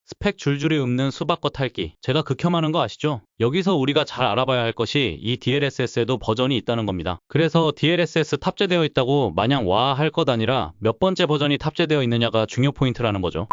스펙 줄줄이 읊는 수박과 탈기. 제가 극혐하는 거 아시죠? 여기서 우리가 잘 알아봐야 할 것이 이 DLSS에도 버전이 있다는 겁니다. 그래서 DLSS 탑재되어 있다고 마냥 와 할 것 아니라 몇 번째 버전이 탑재되어 있느냐가 중요 포인트라는 거죠.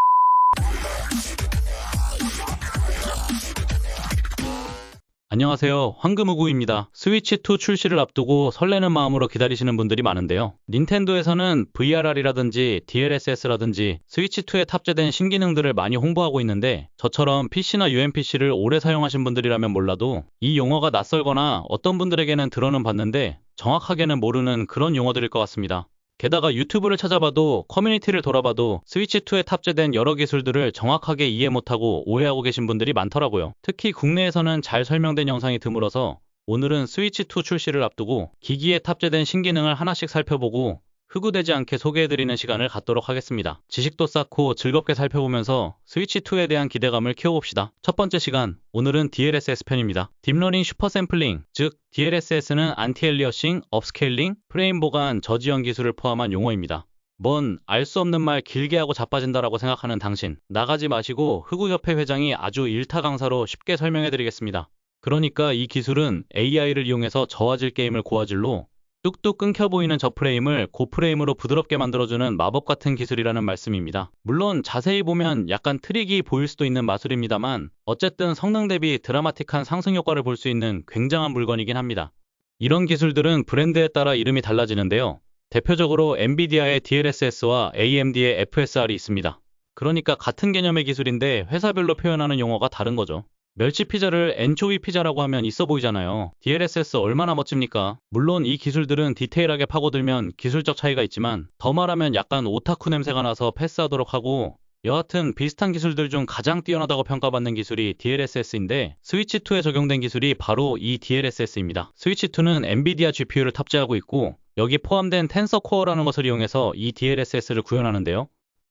안녕하세요. 황금우구입니다. 스위치2 출시를 앞두고 설레는 마음으로 기다리시는 분들이 많은데요. 닌텐도에서는 VRR이라든지 DLSS라든지 스위치2에 탑재된 신기능들을 많이 홍보하고 있는데 저처럼 PC나 UMPC를 오래 사용하신 분들이라면 몰라도 이 용어가 낯설거나 어떤 분들에게는 들어는 봤는데 정확하게는 모르는 그런 용어들일 것 같습니다. 게다가 유튜브를 찾아봐도 커뮤니티를 돌아봐도 스위치2에 탑재된 여러 기술들을 정확하게 이해 못하고 오해하고 계신 분들이 많더라고요. 특히 국내에서는 잘 설명된 영상이 드물어서 오늘은 스위치2 출시를 앞두고 기기에 탑재된 신기능을 하나씩 살펴보고 흑우되지 않게 소개해드리는 시간을 갖도록 하겠습니다. 지식도 쌓고 즐겁게 살펴보면서 스위치2에 대한 기대감을 키워봅시다. 첫 번째 시간, 오늘은 DLSS 편입니다. 딥러닝 슈퍼샘플링, 즉 DLSS는 안티엘리어싱, 업스케일링, 프레임 보관, 저지연 기술을 포함한 용어입니다. 뭔 알 수 없는 말 길게 하고 자빠진다라고 생각하는 당신, 나가지 마시고 흑우협회 회장이 아주 일타 강사로 쉽게 설명해드리겠습니다. 그러니까 이 기술은 AI를 이용해서 저화질 게임을 고화질로 뚝뚝 끊겨 보이는 저 프레임을 고프레임으로 부드럽게 만들어주는 마법 같은 기술이라는 말씀입니다. 물론 자세히 보면 약간 트릭이 보일 수도 있는 마술입니다만 어쨌든 성능 대비 드라마틱한 상승 효과를 볼 수 있는 굉장한 물건이긴 합니다. 이런 기술들은 브랜드에 따라 이름이 달라지는데요. 대표적으로 엔비디아의 DLSS와 AMD의 FSR이 있습니다. 그러니까 같은 개념의 기술인데 회사별로 표현하는 용어가 다른 거죠. 멸치 피자를 엔초비 피자라고 하면 있어 보이잖아요. DLSS 얼마나 멋집니까? 물론 이 기술들은 디테일하게 파고들면 기술적 차이가 있지만 더 말하면 약간 오타쿠 냄새가 나서 패스하도록 하고 여하튼 비슷한 기술들 중 가장 뛰어나다고 평가받는 기술이 DLSS인데 스위치2에 적용된 기술이 바로 이 DLSS입니다. 스위치2는 엔비디아 GPU를 탑재하고 있고 여기 포함된 텐서 코어라는 것을 이용해서 이 DLSS를 구현하는데요.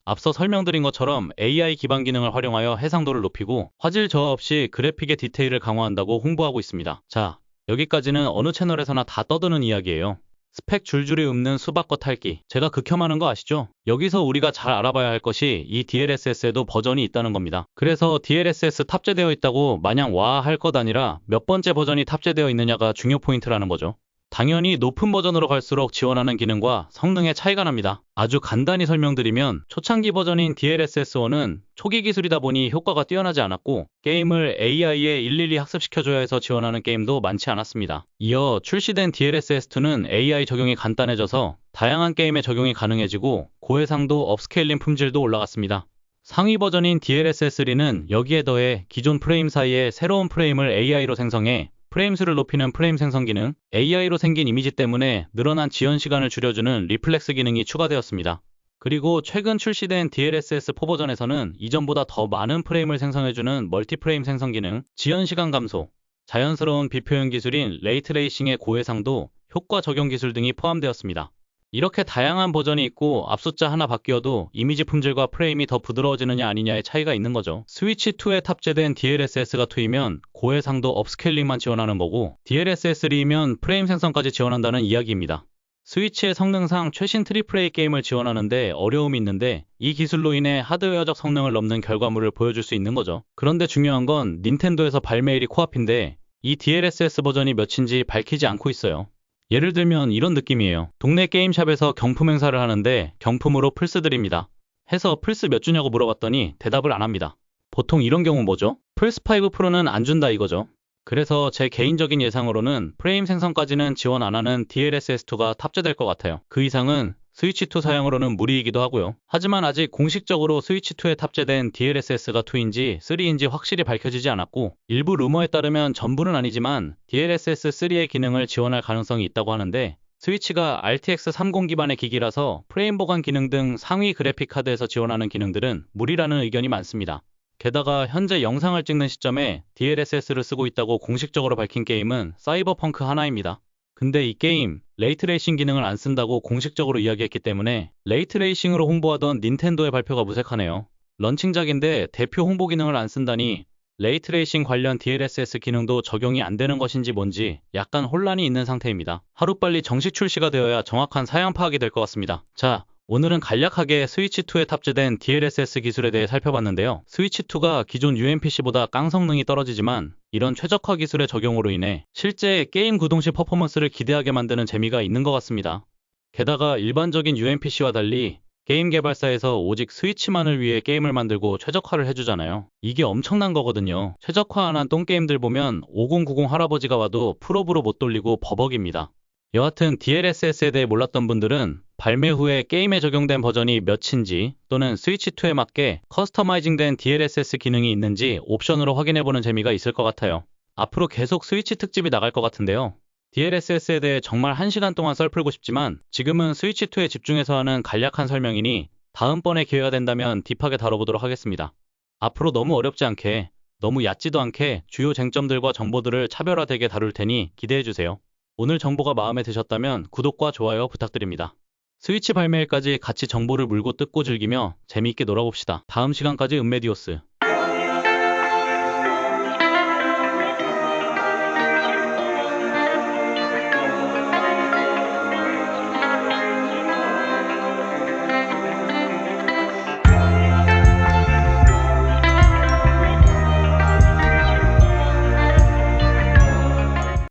앞서 설명드린 것처럼 AI 기반 기능을 활용하여 해상도를 높이고 화질 저하 없이 그래픽의 디테일을 강화한다고 홍보하고 있습니다. 자, 여기까지는 어느 채널에서나 다 떠드는 이야기예요. 스펙 줄줄이 읊는 수박과 탈기. 제가 극혐하는 거 아시죠? 여기서 우리가 잘 알아봐야 할 것이 이 DLSS에도 버전이 있다는 겁니다. 그래서 DLSS 탑재되어 있다고 마냥 와 할 것 아니라 몇 번째 버전이 탑재되어 있느냐가 중요 포인트라는 거죠. 당연히 높은 버전으로 갈수록 지원하는 기능과 성능의 차이가 납니다. 아주 간단히 설명드리면 초창기 버전인 DLSS1은 초기 기술이다 보니 효과가 뛰어나지 않았고 게임을 AI에 일일이 학습시켜줘야 해서 지원하는 게임도 많지 않았습니다. 이어 출시된 DLSS2는 AI 적용이 간단해져서 다양한 게임에 적용이 가능해지고 고해상도 업스케일링 품질도 올라갔습니다. 상위 버전인 DLSS3는 여기에 더해 기존 프레임 사이에 새로운 프레임을 AI로 생성해 프레임 수를 높이는 프레임 생성 기능, AI로 생긴 이미지 때문에 늘어난 지연 시간을 줄여주는 리플렉스 기능이 추가되었습니다. 그리고 최근 출시된 DLSS4 버전에서는 이전보다 더 많은 프레임을 생성해주는 멀티프레임 생성 기능, 지연 시간 감소, 자연스러운 비표현 기술인 레이트레이싱의 고해상도, 효과 적용 기술 등이 포함되었습니다. 이렇게 다양한 버전이 있고 앞숫자 하나 바뀌어도 이미지 품질과 프레임이 더 부드러워지느냐 아니냐의 차이가 있는 거죠. 스위치2에 탑재된 DLSS가 2이면 고해상도 업스케일링만 지원하는 거고 DLSS3이면 프레임 생성까지 지원한다는 이야기입니다. 스위치의 성능상 최신 AAA 게임을 지원하는데 어려움이 있는데 이 기술로 인해 하드웨어적 성능을 넘는 결과물을 보여줄 수 있는 거죠. 그런데 중요한 건 닌텐도에서 발매일이 코앞인데 이 DLSS 버전이 몇인지 밝히지 않고 있어요. 예를 들면 이런 느낌이에요. 동네 게임샵에서 경품 행사를 하는데 경품으로 플스 드립니다. 해서 플스 몇 주냐고 물어봤더니 대답을 안 합니다. 보통 이런 경우 뭐죠? 플스5 프로는 안 준다 이거죠. 그래서 제 개인적인 예상으로는 프레임 생성까지는 지원 안 하는 DLSS2가 탑재될 것 같아요. 그 이상은 스위치2 사양으로는 무리이기도 하고요. 하지만 아직 공식적으로 스위치2에 탑재된 DLSS가 2인지 3인지 확실히 밝혀지지 않았고 일부 루머에 따르면 전부는 아니지만 DLSS 3의 기능을 지원할 가능성이 있다고 하는데 스위치가 RTX 30 기반의 기기라서 프레임 보관 기능 등 상위 그래픽 카드에서 지원하는 기능들은 무리라는 의견이 많습니다. 게다가 현재 영상을 찍는 시점에 DLSS를 쓰고 있다고 공식적으로 밝힌 게임은 사이버펑크 하나입니다. 근데 이 게임 레이트레이싱 기능을 안 쓴다고 공식적으로 이야기했기 때문에 레이트레이싱으로 홍보하던 닌텐도의 발표가 무색하네요. 런칭작인데 대표 홍보 기능을 안 쓴다니 레이트레이싱 관련 DLSS 기능도 적용이 안 되는 것인지 뭔지 약간 혼란이 있는 상태입니다. 하루빨리 정식 출시가 되어야 정확한 사양 파악이 될 것 같습니다. 자, 오늘은 간략하게 스위치2에 탑재된 DLSS 기술에 대해 살펴봤는데요. 스위치2가 기존 UMPC보다 깡 성능이 떨어지지만 이런 최적화 기술의 적용으로 인해 실제 게임 구동 시 퍼포먼스를 기대하게 만드는 재미가 있는 것 같습니다. 게다가 일반적인 UMPC와 달리 게임 개발사에서 오직 스위치만을 위해 게임을 만들고 최적화를 해주잖아요. 이게 엄청난 거거든요. 최적화 안 한 똥게임들 보면 5090 할아버지가 와도 풀업으로 못 돌리고 버벅입니다. 여하튼 DLSS에 대해 몰랐던 분들은 발매 후에 게임에 적용된 버전이 몇인지 또는 스위치2에 맞게 커스터마이징된 DLSS 기능이 있는지 옵션으로 확인해보는 재미가 있을 것 같아요. 앞으로 계속 스위치 특집이 나갈 것 같은데요. DLSS에 대해 정말 1시간 동안 썰풀고 싶지만 지금은 스위치2에 집중해서 하는 간략한 설명이니 다음번에 기회가 된다면 딥하게 다뤄보도록 하겠습니다. 앞으로 너무 어렵지 않게, 너무 얕지도 않게 주요 쟁점들과 정보들을 차별화되게 다룰 테니 기대해주세요. 오늘 정보가 마음에 드셨다면 구독과 좋아요 부탁드립니다. 스위치 발매일까지 같이 정보를 물고 뜯고 즐기며 재미있게 놀아봅시다. 다음 시간까지 은메디오스.